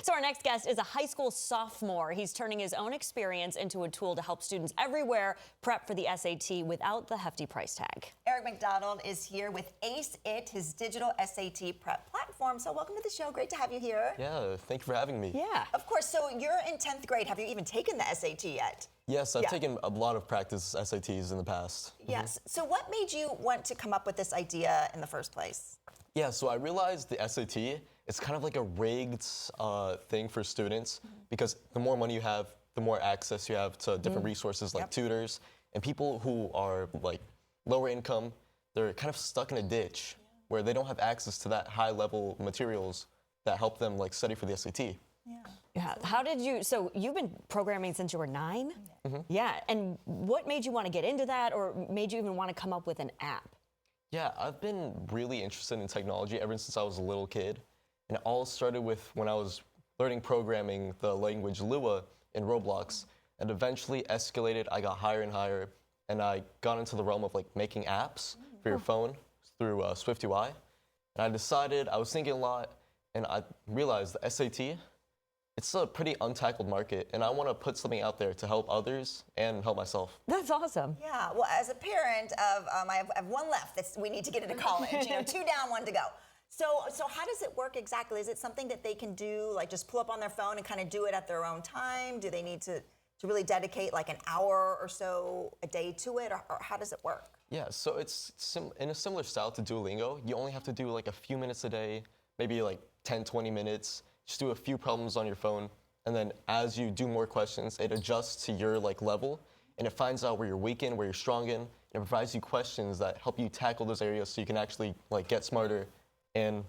So our next guest is a high school sophomore. He's turning his own experience into a tool to help students everywhere prep for the SAT without the hefty price tag. Eric McDonald is here with Ace It, his digital SAT prep platform. So welcome to the show. Great to have you here. Yeah, thank you for having me. Yeah. Of course. So you're in 10th grade. Have you even taken the SAT yet? Yes, I've taken a lot of practice SATs in the past. Yes. So what made you want to come up with this idea in the first place? Yeah, so I realized the SAT is kind of like a rigged thing for students because the more money you have, the more access you have to different resources like tutors. And people who are like lower income, they're kind of stuck in a ditch where they don't have access to that high level materials that help them like study for the SAT. Yeah. How did you, so you've been programming since you were 9? Yeah. And what made you want to get into that, or made you even want to come up with an app? Yeah, I've been really interested in technology ever since I was a little kid. And it all started with when I was learning programming the language Lua in Roblox, and eventually escalated. I got higher and higher, and I got into the realm of like making apps for your phone through SwiftUI. And I decided, I was thinking a lot, and I realized the SAT, it's a pretty untackled market, and I want to put something out there to help others and help myself. That's awesome. Yeah. Well, as a parent of, I have one left. We need to get into college. 2 down, 1 to go. So how does it work exactly? Is it something that they can do, like just pull up on their phone and kind of do it at their own time? Do they need to really dedicate like an hour or so a day to it, or how does it work? Yeah, so it's in a similar style to Duolingo. You only have to do like a few minutes a day, maybe like 10, 20 minutes. Just do a few problems on your phone, and then as you do more questions, it adjusts to your like level, and it finds out where you're weak in, where you're strong in, and it provides you questions that help you tackle those areas so you can actually like get smarter and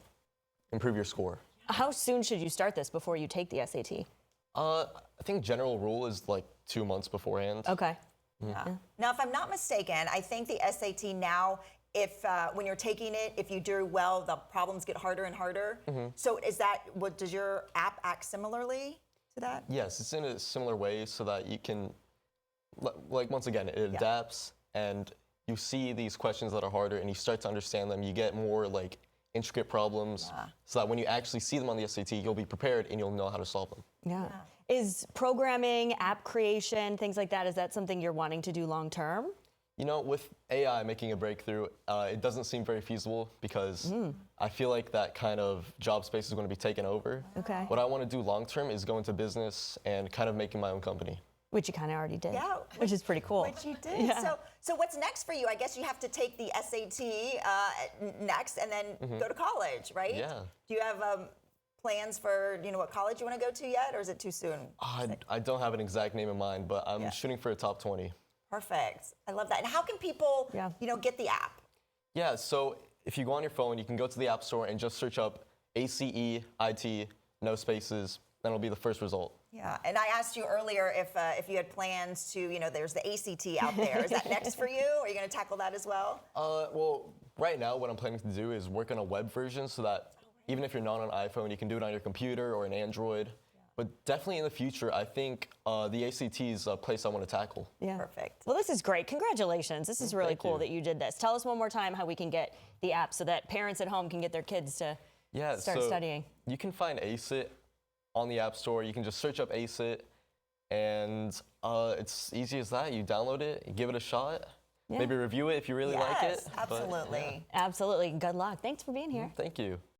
improve your score. How soon should you start this before you take the SAT? I think general rule is like 2 months beforehand. Okay. Yeah. Now, if I'm not mistaken, I think the SAT now, if when you're taking it, if you do well, the problems get harder and harder. So is that, does your app act similarly to that? Yes, it's in a similar way so that you can, like once again, it adapts and you see these questions that are harder and you start to understand them. You get more like intricate problems so that when you actually see them on the SAT, you'll be prepared and you'll know how to solve them. Yeah. Is programming, app creation, things like that, is that something you're wanting to do long term? You know, with AI making a breakthrough, it doesn't seem very feasible because I feel like that kind of job space is going to be taken over. Okay. What I want to do long term is go into business and kind of making my own company. Which you kind of already did. Yeah. Which is pretty cool. Which you did. Yeah. So what's next for you? I guess you have to take the SAT next and then go to college, right? Yeah. Do you have plans for, what college you want to go to yet, or is it too soon? I don't have an exact name in mind, but I'm shooting for a top 20. Perfect. I love that. And how can people, get the app? Yeah, so if you go on your phone, you can go to the App Store and just search up ACEIT, no spaces, then it'll be the first result. Yeah, and I asked you earlier if you had plans to, there's the ACT out there. Is that next for you? Are you going to tackle that as well? Well, right now what I'm planning to do is work on a web version so that even if you're not on an iPhone, you can do it on your computer or an Android. But definitely in the future, I think the ACT is a place I want to tackle. Yeah. Perfect. Well, this is great. Congratulations. This is really Thank cool you. that you did this. Tell us one more time how we can get the app so that parents at home can get their kids to start studying. You can find ACEIT on the App Store. You can just search up ACEIT, and it's easy as that. You download it, you give it a shot, maybe review it if you really like it. Absolutely. Absolutely. Good luck. Thanks for being here. Thank you.